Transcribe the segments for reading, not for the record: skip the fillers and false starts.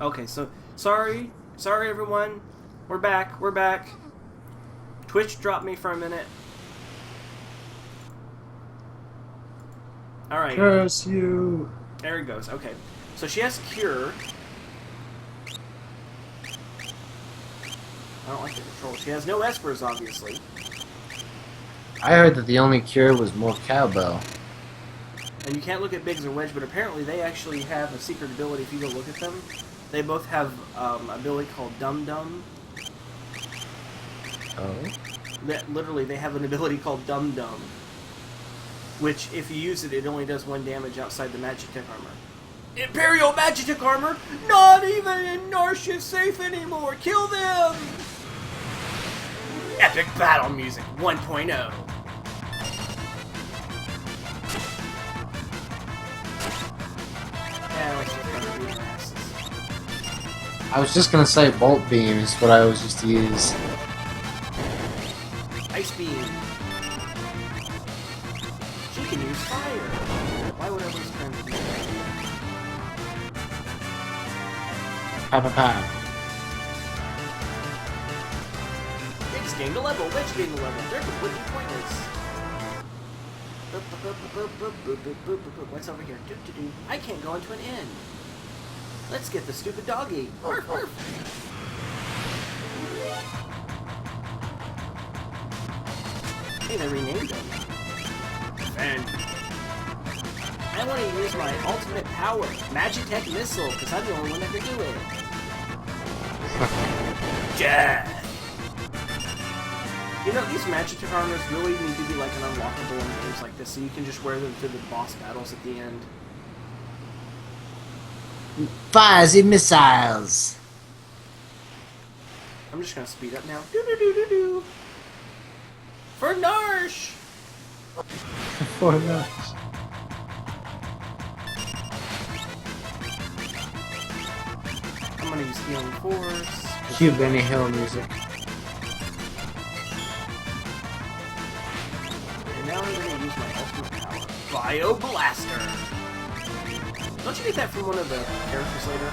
Okay, so sorry everyone. We're back. We're back. Twitch dropped me for a minute. All right. Curse you! There it goes. Okay. So she has cure. I don't like the control. She has no espers, obviously. I heard that the only cure was more cowbell. And you can't look at Biggs or Wedge, but apparently they actually have a secret ability if you go look at them. They both have an ability called Dum Dum. Oh? Literally, they have an ability called Dum Dum. Which, if you use it, it only does 1 damage outside the Magitech armor. Imperial Magitech armor? Not even in Narsha safe anymore! Kill them! Epic battle music 1.0. Yeah, let's just go to the asses. I was just gonna say bolt beam is what I always used to use. Ice beam. She can use fire. Why would I waste time to do that? Pa pa pa. Biggs gained a level, Wedge gained a level. They're completely pointless. What's over here? I can't go into an inn. Let's get the stupid doggy. Arf, arf. Hey, they renamed him. And I want to use my ultimate power, Magitech Missile, because I'm the only one that can do it. Death! You know, these Magitech armors really need to be like an unlockable in games like this, so you can just wear them through the boss battles at the end. Fire the missiles! I'm just gonna speed up now. Do-do-do-do-do! For Narsh! For that. I'm gonna use Healing Force. Cue Benny Hill music. And now I'm gonna use my ultimate power. Bio Blaster! Don't you get that from one of the characters later?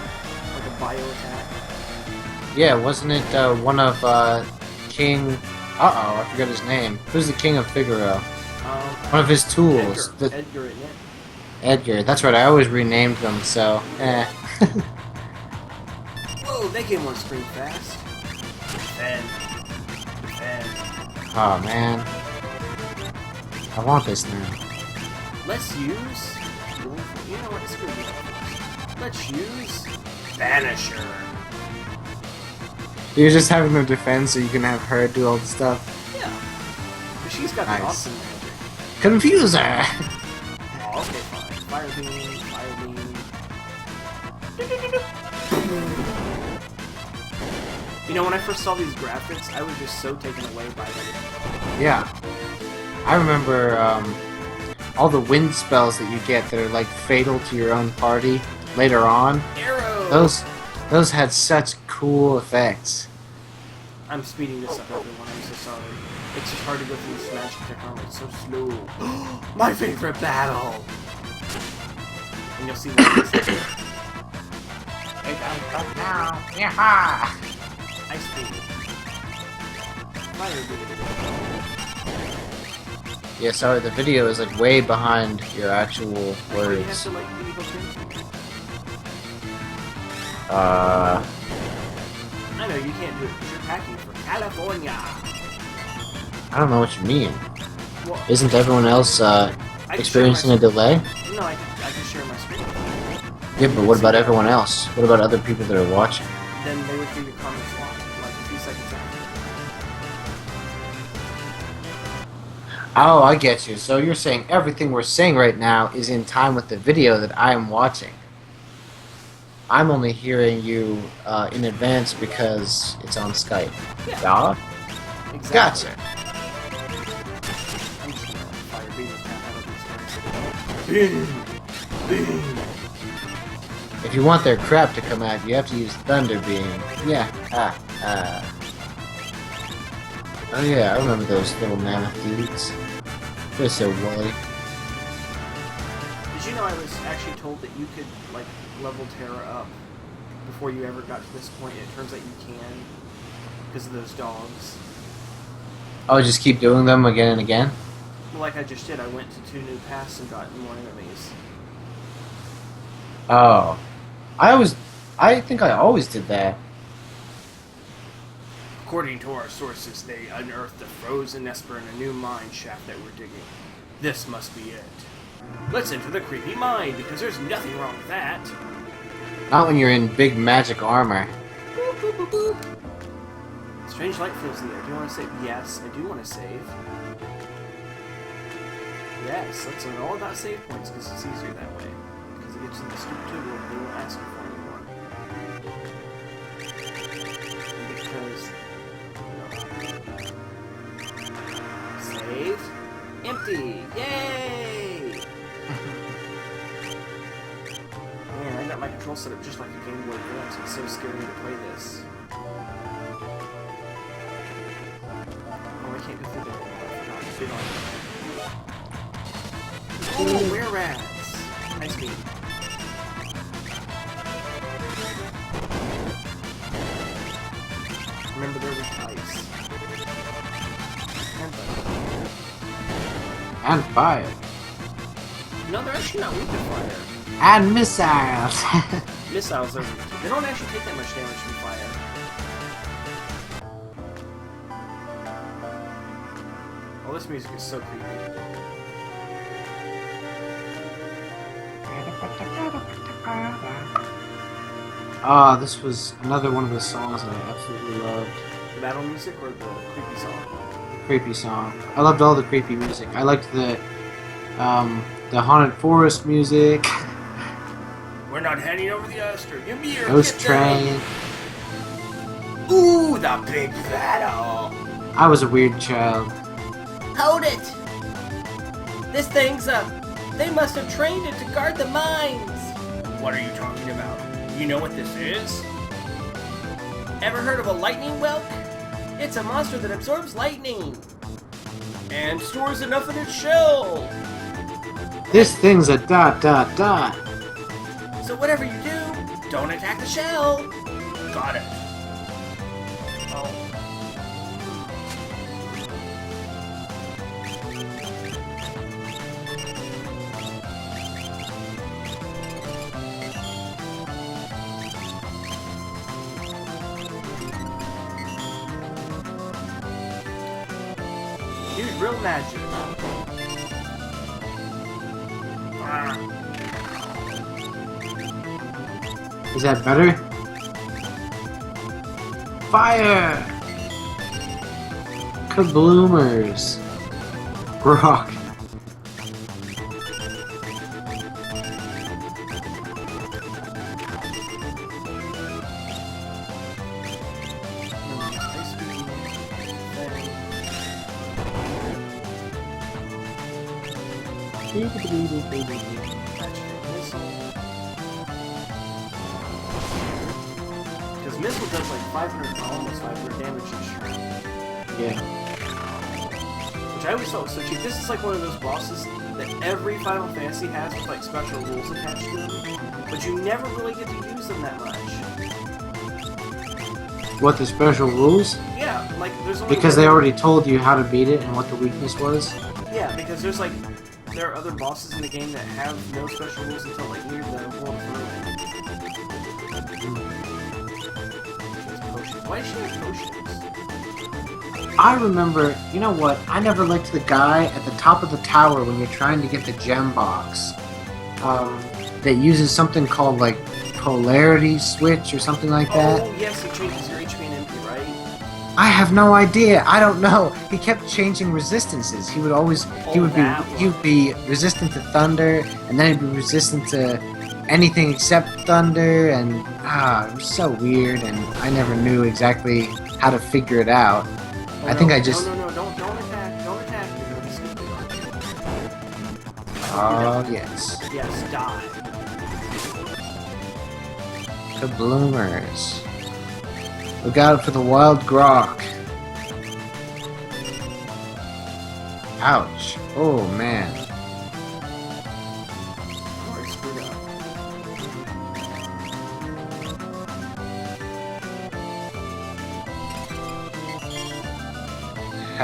Like a bio attack? Yeah, wasn't it one of King... Uh-oh, I forgot his name. Who's the King of Figaro? One of his tools. Edgar, Edgar, isn't it? Edgar, that's right, I always renamed them, so... eh. Whoa, that game went screen fast. Defend. Defend. Oh, man. I want this now. Let's use... You know what? Screw it. Let's use... Vanisher. You're just having them defend so you can have her do all the stuff. Yeah. But she's got Nice. the awesome magic. Confuser! Oh, okay, fine. Fire beam, fire beam. You know, when I first saw these graphics, I was just so taken away by them. Yeah. I remember all the wind spells that you get that are like fatal to your own party later on. Arrow! Those had such cool effects. I'm speeding this up, everyone. I'm so sorry. It's just hard to go through this Magitech armor. It's so slow. My favorite battle! And you'll see what this is. It does come now. Yeehaw! Ice beam. Fire beam. Yeah, sorry, the video is like way behind your actual Or you have words. to, like, be hooked into. Uh, I know you can't do it because you're packing for California. I don't know what you mean. Well, Isn't everyone else I can experiencing share a delay? No, I can share my screen. Yeah, but what about everyone else? What about other people that are watching? Then they would hear your comments live, like a few seconds after. Oh, I get you. So you're saying everything we're saying right now is in time with the video that I am watching. I'm only hearing you in advance because it's on Skype. Yeah. Yeah? Exactly. Gotcha. I'm just gonna fire beam the crap out of these guys. Beam! Beam! If you want their crap to come out, you have to use Thunder Beam. Yeah. Oh yeah, I remember those little mammoth dudes. They're so woolly. Did you know I was actually told that you could, like, level Terra up before you ever got to this point. It turns out you can because of those dogs. Oh, just keep doing them again and again? Well, like I just did, I went to 2 new paths and got more enemies. Oh. I think I always did that. According to our sources, they unearthed a frozen Esper in a new mine shaft that we're digging. This must be it. Let's enter the creepy mine, because there's nothing wrong with that. Not when you're in big magic armor. Boop, boop, boop, boop. Strange light fills the air. Do you want to save? Yes, I do want to save. Yes, let's learn all about save points, because it's easier that way. Because it gets in the stupid tube they won't ask you for anymore. And because... Save. Empty! Yay! Man, I got my control set up just like a Game Boy Advance. It's so scary to play this. Oh, I can't go through there. I forgot. Oh, were-rats! Nice meat. Remember, there was ice. And fire. And fire. No, they're actually not weak to fire. And missiles. Missiles are... They don't actually take that much damage from fire. Oh, this music is so creepy. Ah, this was another one of the songs that I absolutely loved. The battle music or the creepy song? Creepy song. I loved all the creepy music. I liked the haunted forest music. We're not handing over the oyster. Give me your Ghost Train. Ooh, the big battle. I was a weird child. Hold it! This thing's up. They must have trained it to guard the mines. What are you talking about? You know what this is? Ever heard of a lightning whelk? It's a monster that absorbs lightning and stores enough in its shell. This thing's a dot dot dot. So whatever you do, don't attack the shell. Got it. Oh. Use real magic. Is that better? Fire! Kabloomers. Rock. Because missile does like 500, almost 500 damage each turn. Yeah. Which I always thought was so cheap. This is like one of those bosses that every Final Fantasy has with like special rules attached to them, but you never really get to use them that much. What, the special rules? Yeah, like there's only Because they already told you how to beat it and what the weakness was? Yeah, because there's like there are other bosses in the game that have no special rules until like near the world of Ruin. Why does she have potions? I remember, you know what, I never liked the guy at the top of the tower when you're trying to get the gem box. That uses something called like polarity switch or something like that. Oh yes, it changes your HP and MP, right? I have no idea. I don't know. He kept changing resistances. He would always he would be resistant to thunder, and then he'd be resistant to anything except thunder, and it was so weird, and I never knew exactly how to figure it out. Oh, I think I just don't attack, don't attack. You're gonna be stupid, aren't you? Oh yes. Yes, die. Kabloomers. Look out for the wild grok. Ouch. Oh man. Oh, I screwed up.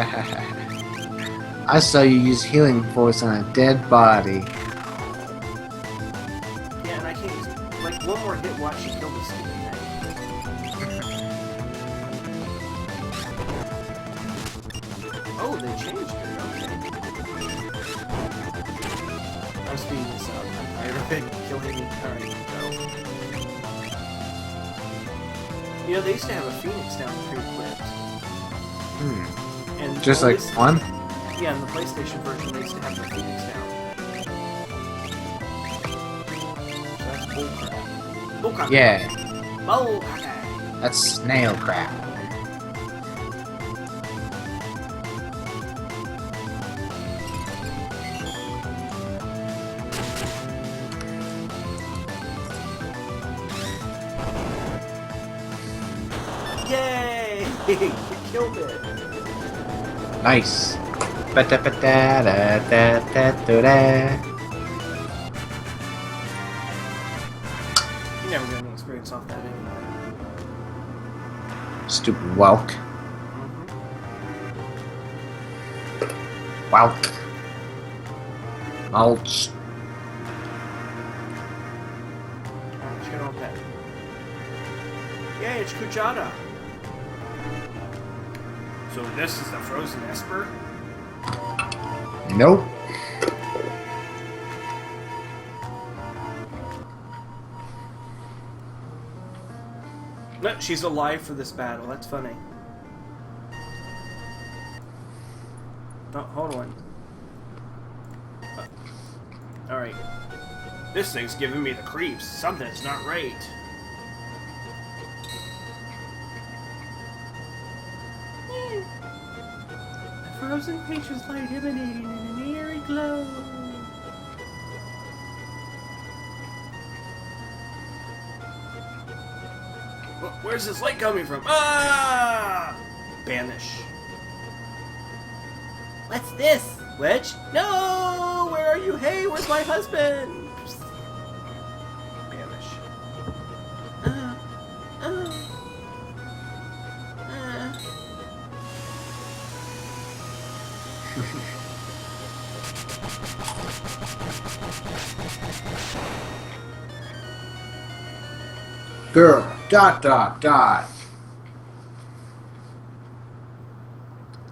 I saw you use healing force on a dead body. Yeah, and I can't use... Like, one more hit will actually kill this stupid thing. Oh, they changed it. Okay. I'm speeding this up. I'm tired of it killing me. Alright, go. You know, they used to have a Phoenix down pre-equipped. And Just like always- one? Yeah, in the PlayStation version, they used to have the Phoenix down. So that's bullcrap. Bullcrap. Yeah, Bullcrap. that's snail crap. Yay! You killed it. Nice. Ba-da-ba-da-da-da-da-da-da. You never get any experience off that anyway. Stupid Welk. Welk. Mulch. Alright, check out that. Yay, it's Kuchata. So this is the Frozen Esper? Nope. No, she's alive for this battle. That's funny. Oh, hold on. Alright. This thing's giving me the creeps. Something's not right. The frozen creature's light emanating in an eerie glow. Where's this light coming from? Ah! Banish. What's this? Wedge? No! Where are you? Hey, where's my husband? Banish. Girl. Dot dot dot.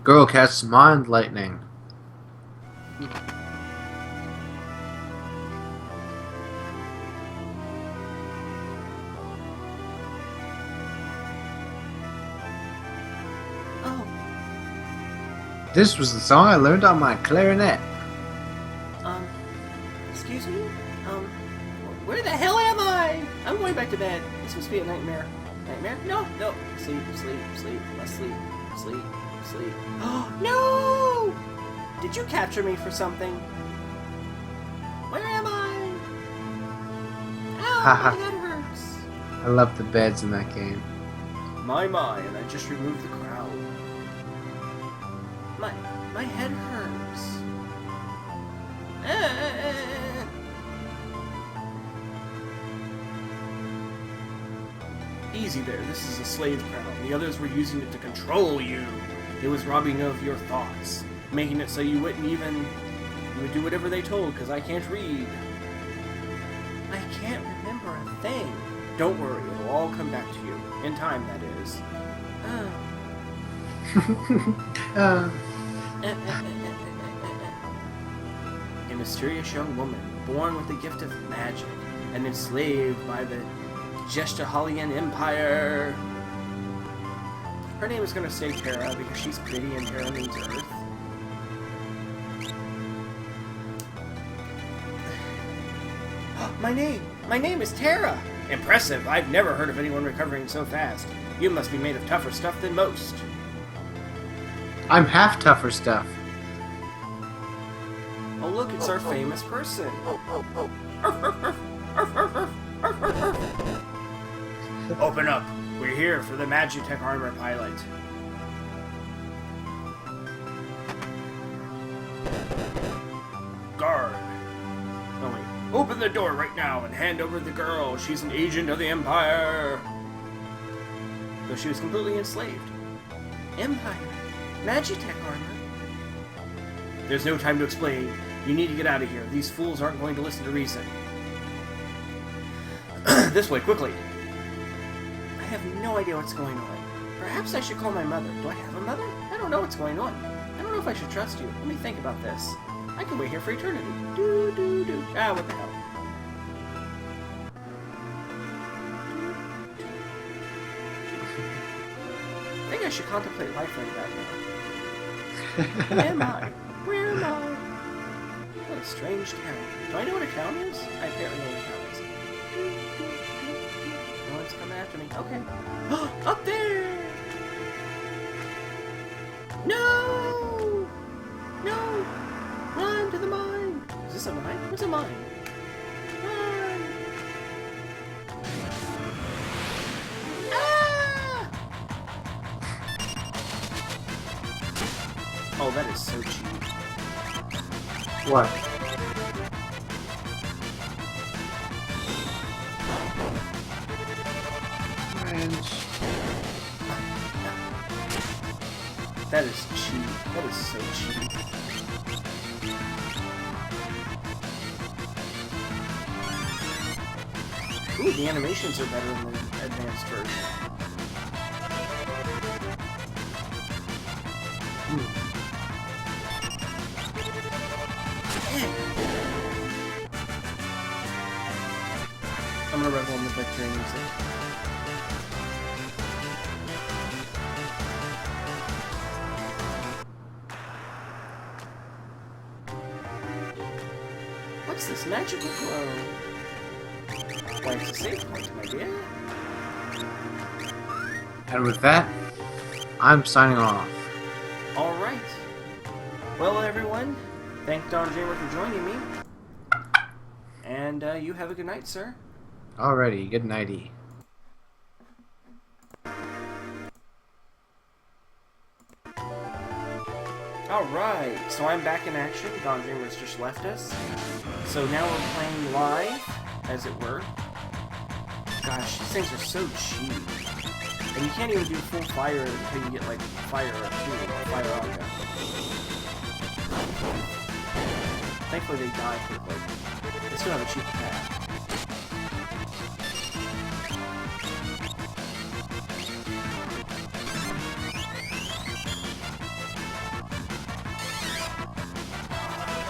Girl casts mind lightning. Oh, This was the song I learned on my clarinet. excuse me? Where the hell am I? I'm going back to bed. This must be a nightmare. Nightmare? No, no. Sleep, sleep, sleep. Must sleep, sleep, sleep. Oh, no! Did you capture me for something? Where am I? Ow, Haha. my head hurts. I love the beds in that game. My, and I just removed the crowd. My head hurts. Easy there, this is a slave crown. The others were using it to control you. It was robbing you of your thoughts, making it so you would do whatever they told, because I can't read. I can't remember a thing. Don't worry, it'll all come back to you. In time, that is. A mysterious young woman, born with the gift of magic, and enslaved by the Gestahalian Empire. Her name is going to stay Terra because she's pretty and Terra means Earth. My name is Terra! Impressive! I've never heard of anyone recovering so fast. You must be made of tougher stuff than most. I'm half tougher stuff. Oh look, it's our famous person. Open up. We're here for the Magitech armor pilot. Guard. Oh wait. Open the door right now and hand over the girl. She's an agent of the Empire. Though she was completely enslaved. Empire. Magitech armor. There's no time to explain. You need to get out of here. These fools aren't going to listen to reason. This way, quickly. I have no idea what's going on. Perhaps I should call my mother. Do I have a mother? I don't know what's going on. I don't know if I should trust you. Let me think about this. I can wait here for eternity. Do. Ah, what the hell. I think I should contemplate life like that now. Where am I? Where am I? What a strange town. Do I know what a town is? I apparently know what a town is. No one's coming after me. Okay. Up there! No! No! Run to the mine! Is this a mine? What's a mine? Run! Ah! Oh, that is so cheap. What? That is cheap. That is so cheap. Ooh, the animations are better in the advanced version. I'm gonna revel in the victory music. What's this magical glow? Why, it's a save point, my dear. And with that, I'm signing off. Alright. Well, everyone, thank Don Jamer for joining me. And you have a good night, sir. Alrighty, good nighty. Alright, so I'm back in action. Don Jamer's just left us. So now we're playing live, as it were. Gosh, these things are so cheap. And you can't even do full fire until you get like fire or two, or fire Aga. Thankfully they die quickly. They still have a cheap attack.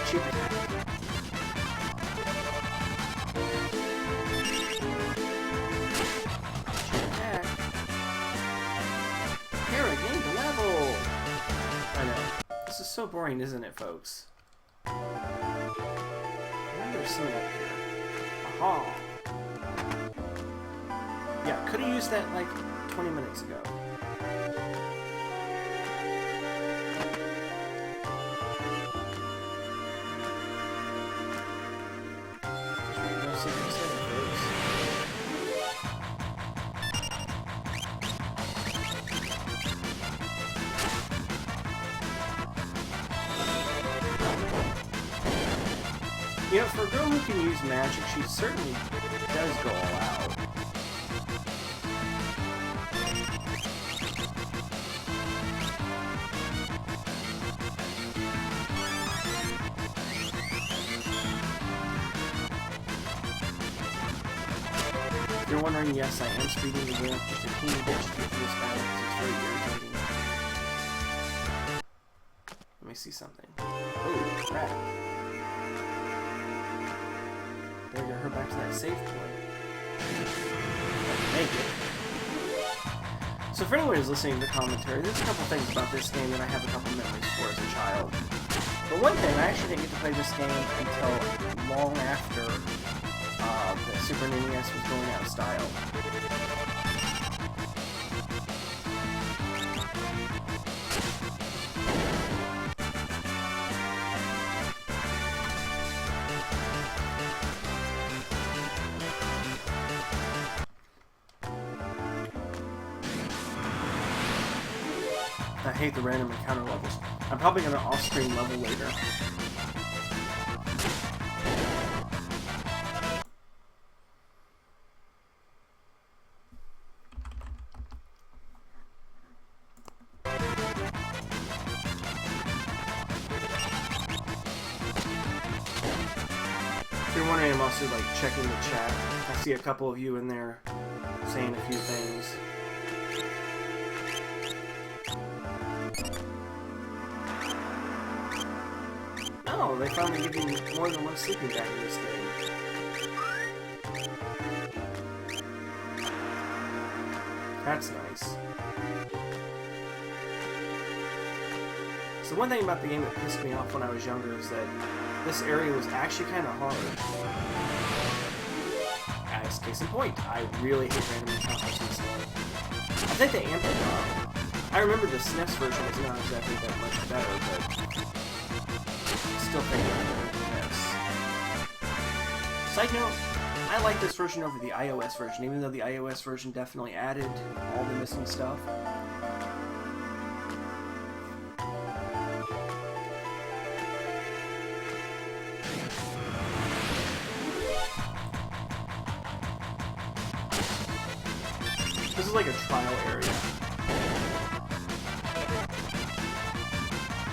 Cheap attack. Cheap attack. Hera gained a level! I know. This is so boring, isn't it, folks? I wonder there's something up here. Aha! Yeah, could have used that like 20 minutes ago. You know, for a girl who can use magic, she certainly does go all out. If you're wondering, yes, I am speeding the game up just a teeny bit to get through this battle because it's very irritating. Let me see something. Oh, crap. Better get her back to that save point. Make it. So for anyone who's listening to the commentary, there's a couple things about this game that I have a couple memories for as a child. But one thing, I actually didn't get to play this game until long after the Super NES was going out of style. I hate the random encounter levels. I'm probably going to off-screen level later. am also like checking the chat. I see a couple of you in there saying a few things. Oh, they finally give you more than one sleeping bag in this game. That's nice. So one thing about the game that pissed me off when I was younger is that this area was actually kind of hard. As case in point, I really hate random encounters in this game. I think they amped it up. I remember the SNES version is not exactly that much better, but I still think it's Side note, I like this version over the iOS version, even though the iOS version definitely added all the missing stuff. This is like a trial area.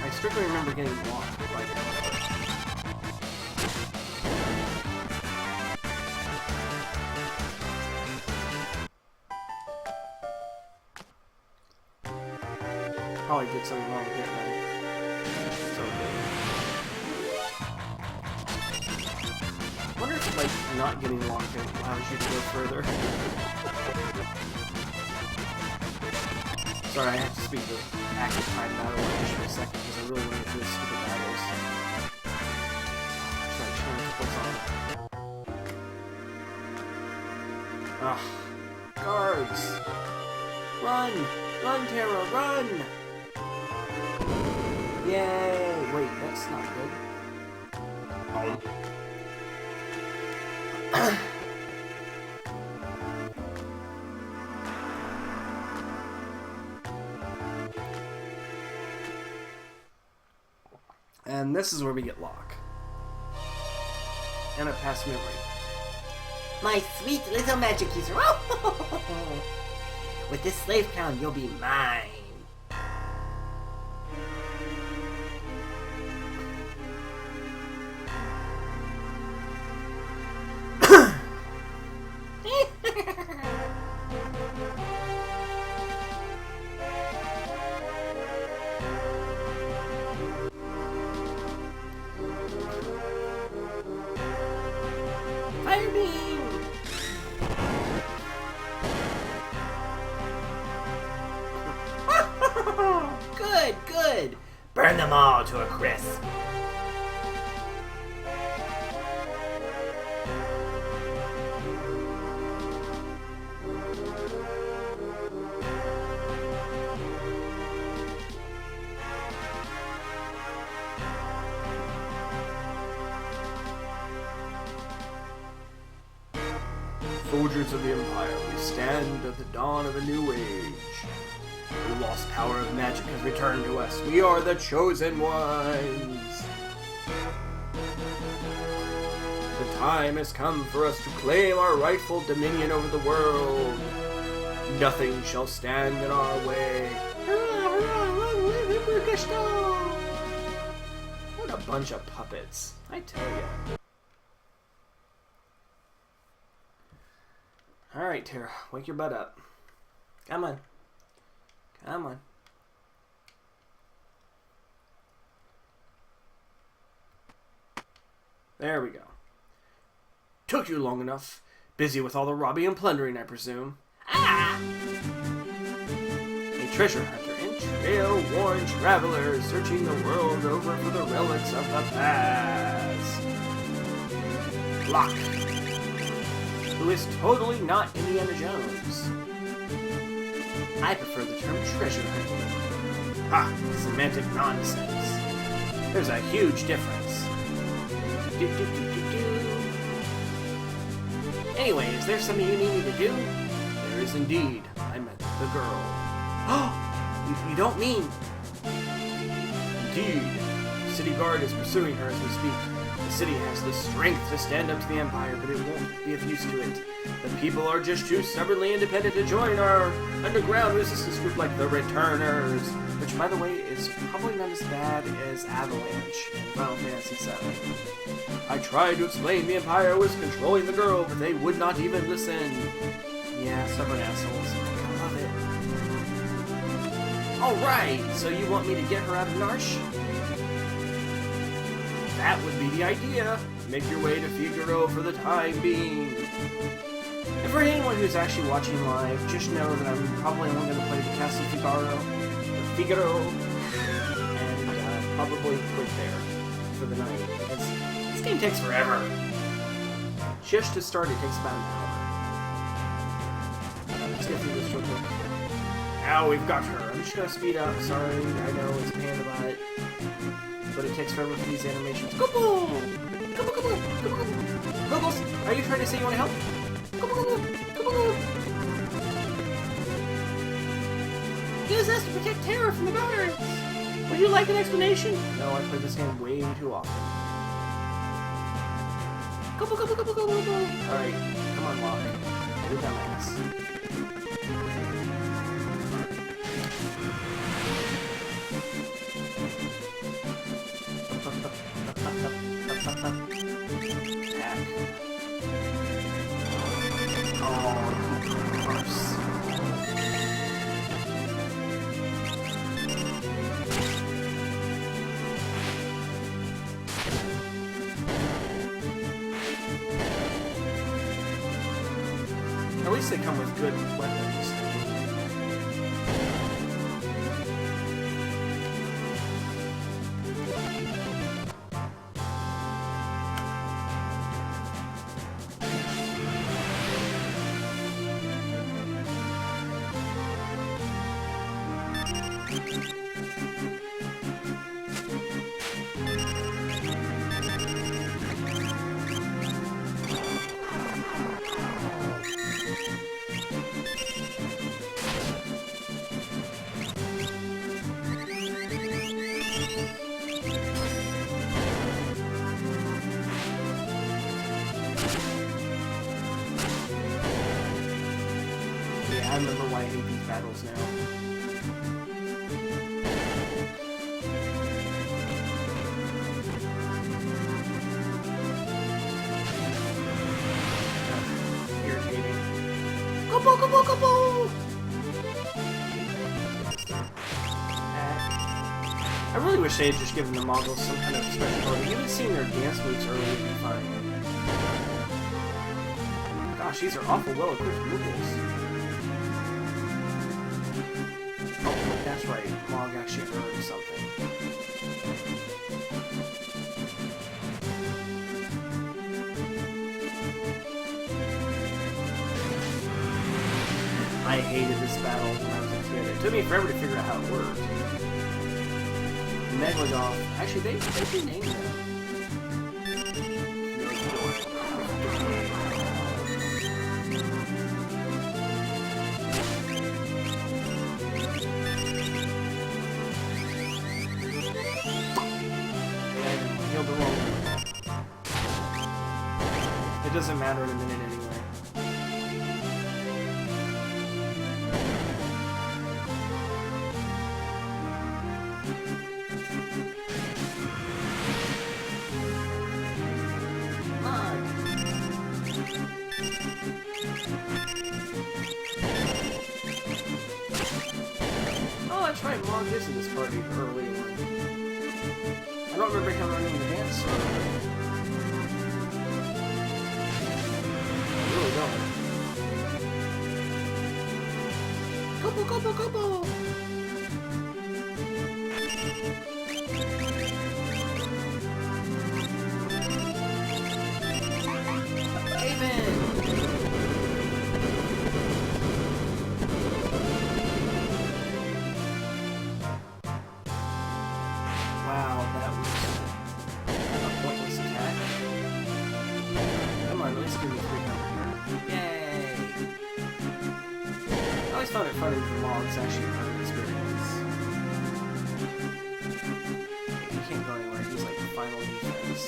I strictly remember getting locked like that. Probably did something wrong here, man. So good. I wonder if, like, not getting locked in allows you to go further. Sorry, I have to speak the active time battle just for a second because I really want to do stupid battles. Try chilling what's on. Ugh. Guards! Run! Run, Terra, run! Yay! Wait, that's not good. And this is where we get Locke. And a past memory. My sweet little magic user. With this slave crown, you'll be mine. Fire beam! Good, good. Burn them all to a crisp. Soldiers of the Empire, we stand at the dawn of a new age. The lost power of magic has returned to us. We are the chosen ones. The time has come for us to claim our rightful dominion over the world. Nothing shall stand in our way. Hurrah, hurrah, long live Emperor Gaston! What a bunch of puppets, I tell ya. Alright, Terra, wake your butt up. Come on. Come on. There we go. Took you long enough. Busy with all the robbing and plundering, I presume. Ah! A treasure hunter and trail-worn traveler searching the world over for the relics of the past. Locke. Who is totally not Indiana Jones. I prefer the term treasure hunting. Ha! Semantic nonsense. There's a huge difference. Anyway, is there something you need me to do? There is indeed. I meant the girl. Oh! You don't mean... Indeed. City Guard is pursuing her as we speak. The city has the strength to stand up to the Empire, but it won't be of use to it. The people are just too stubbornly independent to join our underground resistance group like the Returners, which, by the way, is probably not as bad as Avalanche in Final Fantasy VII. I tried to explain the Empire was controlling the girl, but they would not even listen. Yeah, stubborn assholes. I love it. Alright, so you want me to get her out of Narsh? That would be the idea. Make your way to Figaro for the time being. And for anyone who's actually watching live, just know that I'm probably only going to play the Castle Figaro, and probably quit there for the night, because this game takes forever. Just to start, it takes about an hour. Let's get through this real quick. Now we've got her. I'm just going to speed up. Sorry, I know it's a panda bot, but it takes forever for these animations. Go-boom! Go-boom! Go-boom! Googles, are you trying to say you want to help? Use us to protect Terra from the guards! Would you like an explanation? No, I play this game way too often. Alright, come on, Locke. You're dumbass. At least they come with good weapons. I remember why I hate these battles now. Irritating. Go-bo, go-bo, go-bo! I really wish they had just given the Mongols some kind of special ability. Even seeing their dance moves earlier would be fine. Gosh, these are awful well-equipped Mongols. That's right, Mog actually earned something. I hated this battle when I was a kid. It took me forever to figure out how it worked. Megalodon. Actually, they renamed them. It doesn't matter in a minute anyway. Oh, that's right, Mog is in this party early on. I don't remember him running the dance. Couple, couple, couple! Wow, that was a pointless attack. Come on, at least give me 3 cover here. Yay! I always found it funny that the Mogs actually earn experience. He can't go anywhere, he's like the final defense.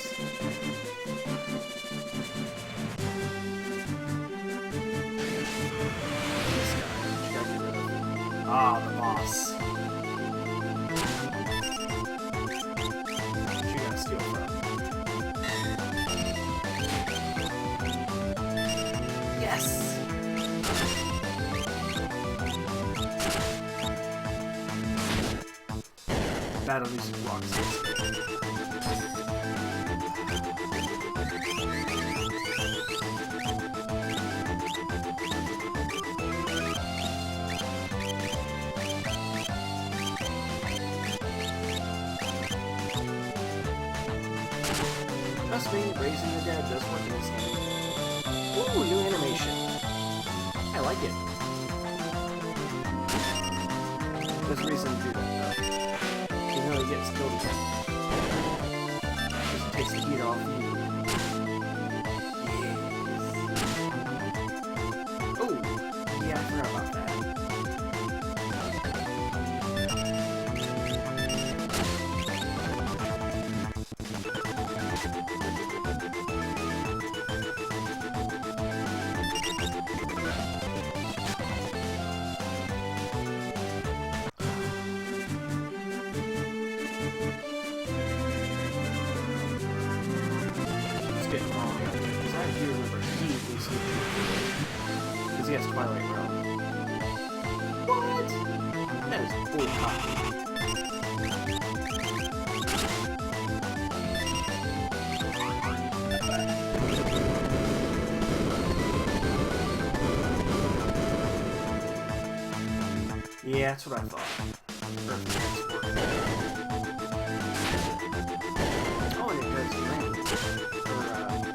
Ah, the boss. What you gotta steal from? Yes! Battle music rocks. Trust me, raising the dead does work in this game. Ooh, new animation. I like it. There's a reason to do that, though. You know he gets killed again. Just takes the heat off you. Yes. Oh, yeah, I forgot about that. Getting wrong because I do remember he was because he has Twilight Realm. What? That is full copy. Yeah, that's what I thought. Oh, and it does rain.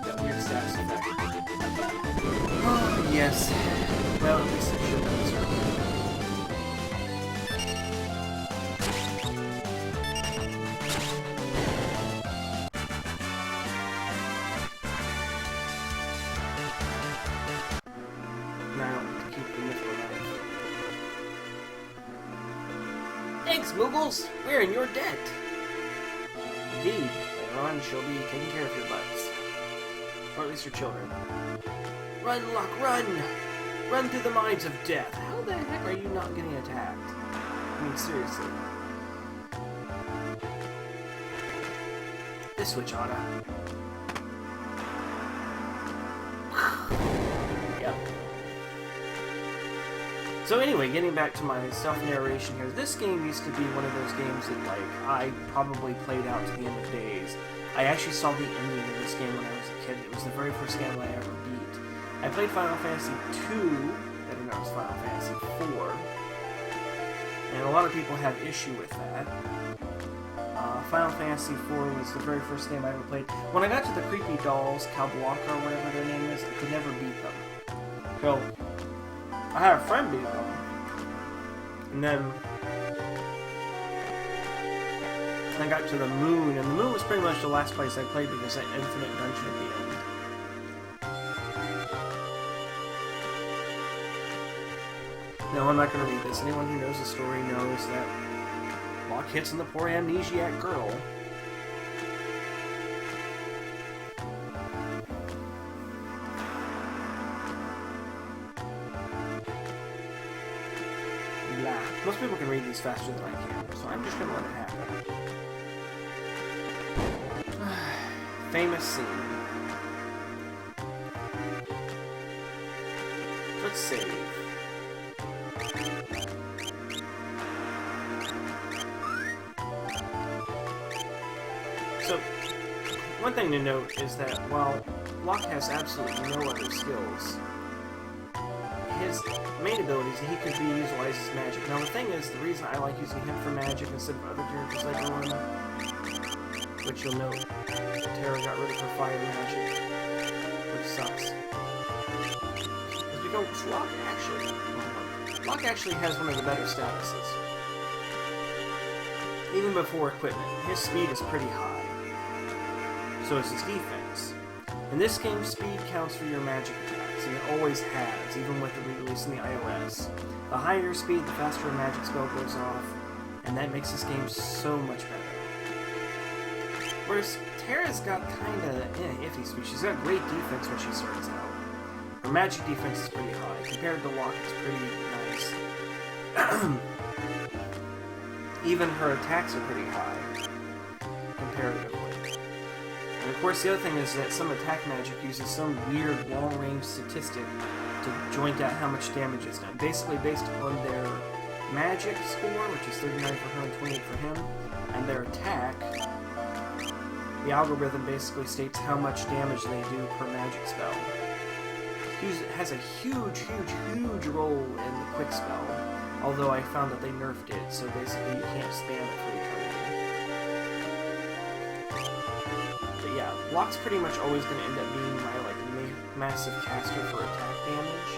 That weird status effect. Oh, yes. Well, at least it should have this earlier. Now, to keep the myth alive. Thanks, Moogles! We're in your debt! Indeed. Later on, she'll be taking care of your butts. Or at least your children. Run, Locke, run! Run through the mines of death! How the heck are you not getting attacked? I mean, seriously. This switch oughta. Yep. So anyway, getting back to my self-narration here, this game used to be one of those games that, like, I probably played out to the end of days. I actually saw the ending of this game when I was a kid. It was the very first game I ever beat. I played Final Fantasy II, I didn't know it was Final Fantasy IV, and a lot of people have issue with that. Final Fantasy IV was the very first game I ever played. When I got to the creepy dolls, Calblanca or whatever their name is, I could never beat them. So, I had a friend beat them, and then I got to the moon, and the moon was pretty much the last place I played because that infinite dungeon at the end. No, I'm not going to read this. Anyone who knows the story knows that Locke hits on the poor amnesiac girl. Blah. Most people can read these faster than I can, so I'm just going to let it happen. Famous scene. Let's save. So, one thing to note is that while Locke has absolutely no other skills, his main ability is that he could be utilized as magic. Now the thing is, the reason I like using him for magic instead of other characters like Rowan, which you'll note, Terra got rid of her fire magic, which sucks. Is because Locke actually has one of the better statuses. Even before equipment, his speed is pretty high. So is his defense. In this game, speed counts for your magic attacks, and it always has, even with the re-release in the iOS. The higher your speed, the faster a magic spell goes off, and that makes this game so much better. Whereas Terra's got kinda iffy speed. She's got great defense when she starts out. Her magic defense is pretty high. Compared to Locke, it's pretty nice. even her attacks are pretty high, comparatively. And of course, the other thing is that some attack magic uses some weird long-range statistic to joint out how much damage is done. Basically, based on their magic score, which is 39 for her and 28 for him, and their attack, the algorithm basically states how much damage they do per magic spell. It has a huge role in the quick spell, although I found that they nerfed it, so basically you can't spam it for eternity. But yeah, Locke's pretty much always going to end up being my massive caster for attack damage,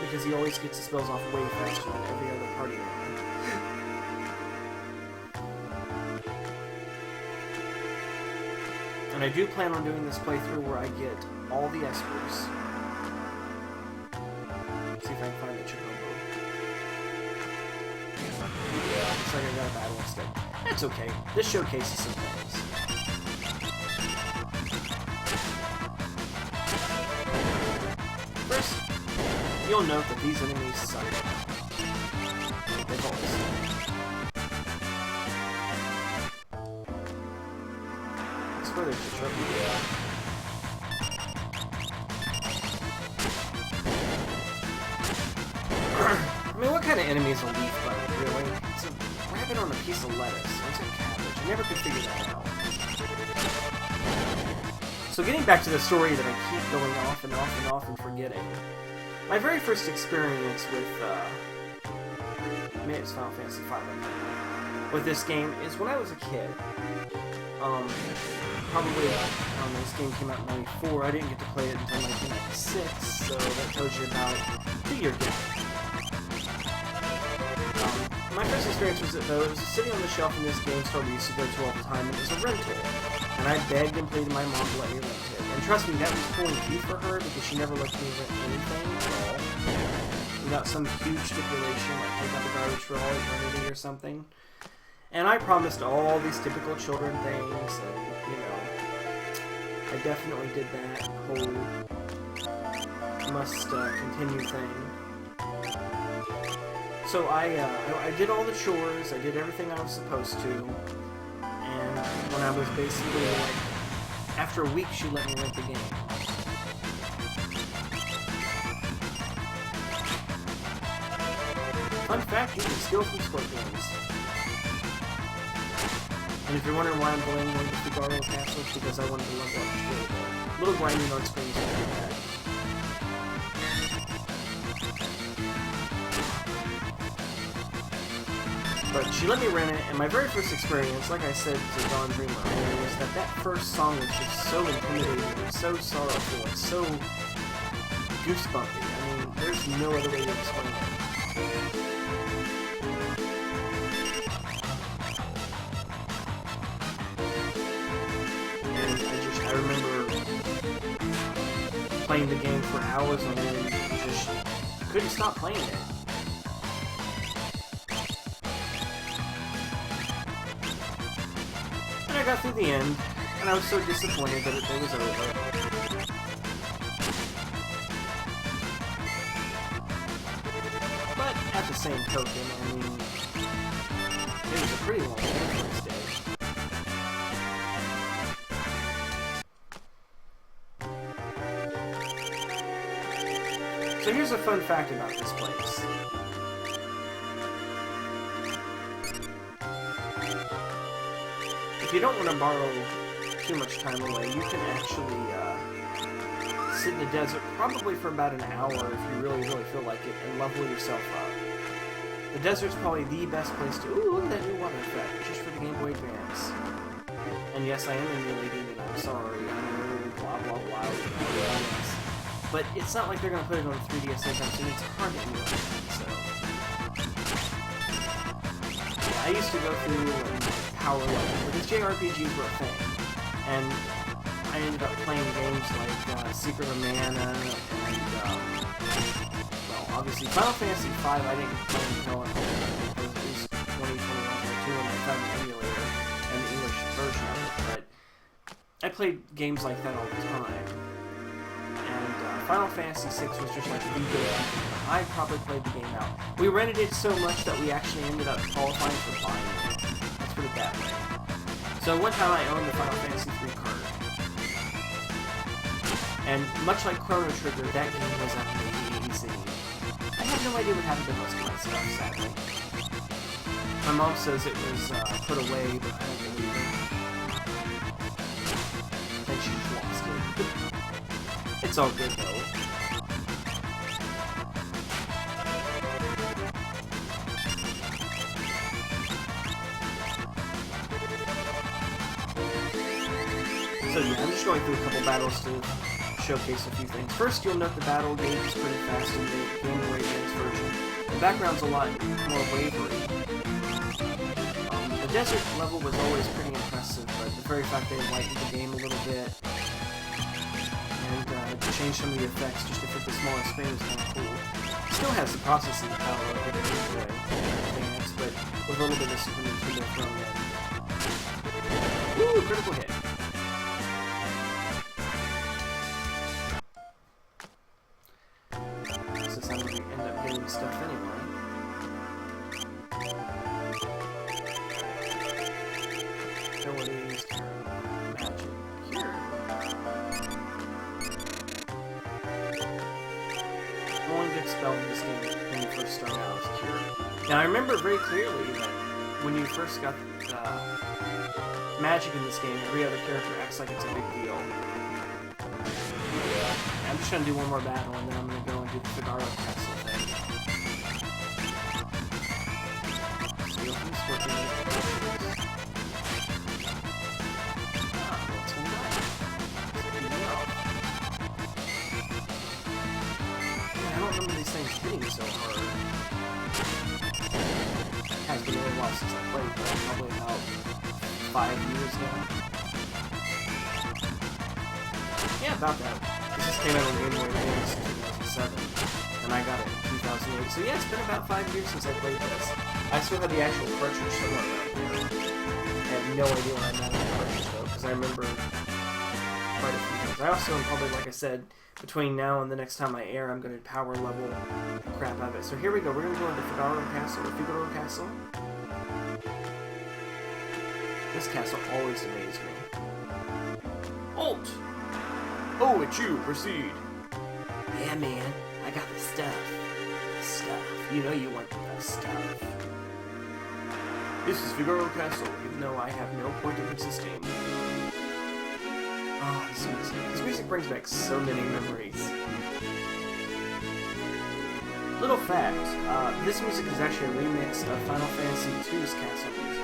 because he always gets his spells off way faster than every other party member. And I do plan on doing this playthrough where I get all the espers. Let's see if I can find the Chocobo. Yeah, looks like I got a battle instead. That's okay. This showcases some things. First, you'll note that these enemies suck. They've always sucked. There's a trophy. I mean, what kind of enemy is a leaf bug, really? It's a rabbit on a piece of lettuce. It's a cabbage. I never could figure that out. So getting back to the story that I keep going off and forgetting. My very first experience with, maybe it's Final Fantasy V, with this game is when I was a kid. Probably, this game came out in 94. I didn't get to play it until 1996, so that tells you about 2-year gap. My first experience was it was sitting on the shelf in this game store we used to go to all the time, and it was a rental. And I begged and pleaded my mom to let me rent it. And trust me, that was pulling teeth for her, because she never let me rent anything at all. Without some huge stipulation, like take out the garbage for all eternity or something. And I promised all these typical children things, and, you know, I definitely did that whole must continue thing. So I did all the chores, I did everything I was supposed to, and when I was basically, after a week, she let me rent the game. Fun fact, you can steal from Scorpions. And if you're wondering why I'm playing one with the Gargoyle Castle, it's because I wanted to level up the little grinding on screens to do that. But she let me rent it, and my very first experience, like I said to Dawn Dreamer earlier, was that first song was just so intimidating, and so sorrowful, and so goosebumpy. I mean, there's no other way to explain it. I remember playing the game for hours on end and just couldn't stop playing it. And I got through the end, and I was so disappointed that it was over. But at the same token, I mean, it was a pretty long first day. So here's a fun fact about this place. If you don't want to borrow too much time away, you can actually sit in the desert probably for about an hour if you really feel like it, and level yourself up. The desert's probably the best place to... Ooh, look at that new water effect, just for the Game Boy Advance. And yes, I am emulating it, I'm sorry. I know, blah blah blah. Yes. But it's not like they're going to put it on 3DS anytime soon. It's hard to emulate, so... Yeah, I used to go through and power level, because JRPGs were a thing. And I ended up playing games like Secret of Mana, and, well, obviously Final Fantasy V I didn't play until it was at least 2021 or 2 when I found the emulator and the English version of it, but I played games like that all the time. And Final Fantasy VI was just like the game. I probably played the game out. We rented it so much that we actually ended up qualifying for buying it. Let's put it that way. So one time I owned the Final Fantasy III card. And much like Chrono Trigger, that game was amazing. I have no idea what happened to most of my stuff, sadly. My mom says it was put away, but I don't believe it. And she just lost it. It's all good though. So yeah, I'm just going through a couple battles to showcase a few things. First, you'll note the battle gauge is pretty fast in the Game Boy Advance version. The background's a lot more wavery. The desert level was always pretty impressive, but the very fact they lightened the game a little bit and changed some of the effects just to fit the smaller screen is kind of cool. Still has the processing power of the Game Boy Advance, but with a little bit of Super Nintendo thrown in. Woo! Critical hit. Since I'm going to end up getting stuff anyway. Abilities, magic, cure. Only gets expelled in this game when you first start out as cure. Now I remember very clearly that when you first got magic in this game, every other character acts like it's a big deal. I'm just gonna do one more battle and then I'm gonna go and do the Figaro Castle thing. So you'll be switching it. What's going on? I don't remember these things hitting so hard. It has been a little while since I played, but probably about 5 years now. Yeah, about that. This came out on Game Boy Advance in 2007, and I got it in 2008. So yeah, it's been about 5 years since I played this. I still have the actual cartridge somewhere around here. I have no idea when I'm at the cartridge though, because I remember quite a few things. I also am probably, like I said, between now and the next time I air, I'm going to power level the crap out of it. So here we go. We're going to go into Figaro Castle. This castle always amazed me. Alt! Oh, it's you. Proceed. Yeah, man. I got the stuff. The stuff. You know you want the stuff. This is Figaro Castle, even though I have no point of existing. Oh, this music. This music brings back so many memories. Little fact, this music is actually a remix of Final Fantasy II's castle music.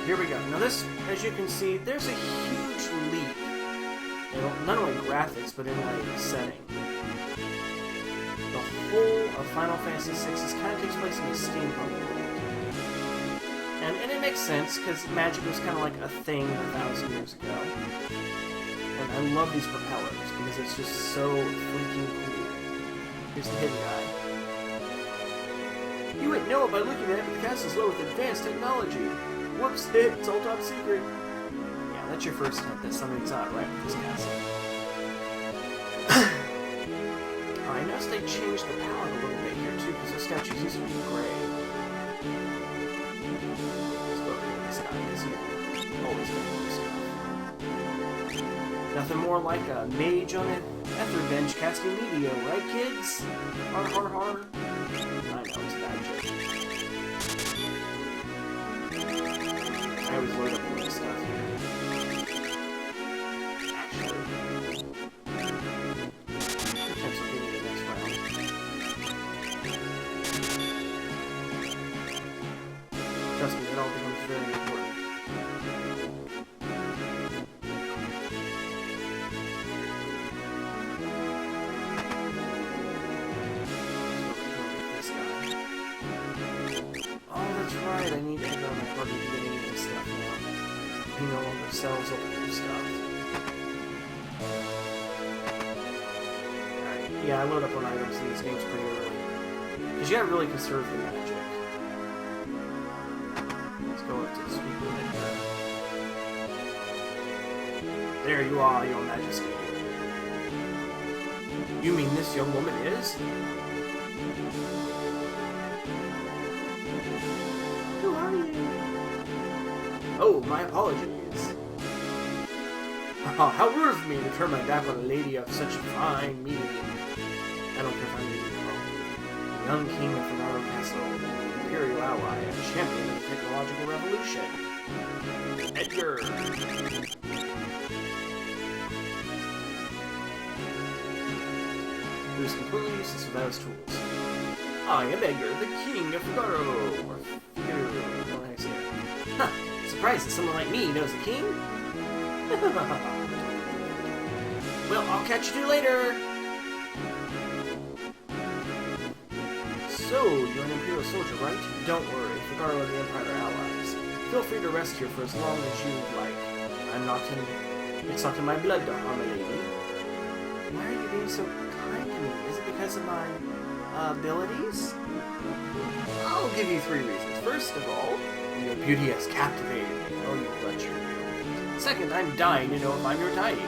Here we go. Now this, as you can see, there's a huge leap. Not only graphics, but in like setting. The whole of Final Fantasy VI kind of takes place in a steampunk world. And it makes sense, because magic was kind of like a thing 1,000 years ago. And I love these propellers, because it's just so freaking cool. Here's the hidden guy. You wouldn't know it by looking at it, but the castle's loaded with advanced technology. Whoops, it's all top secret. Yeah, that's your first hint that something's not right with this castle. I noticed they changed the palette a little bit here too, because the statues used to be gray. Let's go over this guy, because he always got more stuff. Nothing more like a mage on an ether bench casting meteor, right kids? Har har har. I know, it's a bad joke. I always load up all this stuff here. Actually, potential getting the next round. Trust me, it all becomes very important. This guy. Oh, that's right. I need to enter on my party to get any of this stuff now. He no longer sells all the new stuff. Alright, yeah, I load up on items in these games pretty early. Because you gotta really conserve the magic. Let's go go up to the sweet woman. There you are, your majesty. You mean this young woman is? Who are you? Oh, my apologies. How rude of me to turn my back on a lady of such fine meaning. I don't care if I'm lady or young king of Ferraro Castle, imperial ally, and champion of the technological revolution. Edgar! He was completely useless without his tools. I am Edgar, the king of Figaro. Or Figaro, how do I say it? Huh, surprised that someone like me knows the king? Well, I'll catch you later! So, you're an Imperial soldier, right? Don't worry, Figaro and the Empire are allies. Feel free to rest here for as long as you like. It's not in my blood to harm a lady. Why are you being so kind to me? Is it because of my, abilities? I'll give you 3 reasons. First of all, your beauty has captivated me. Oh, you butcher. Second, I'm dying to know if I'm your type.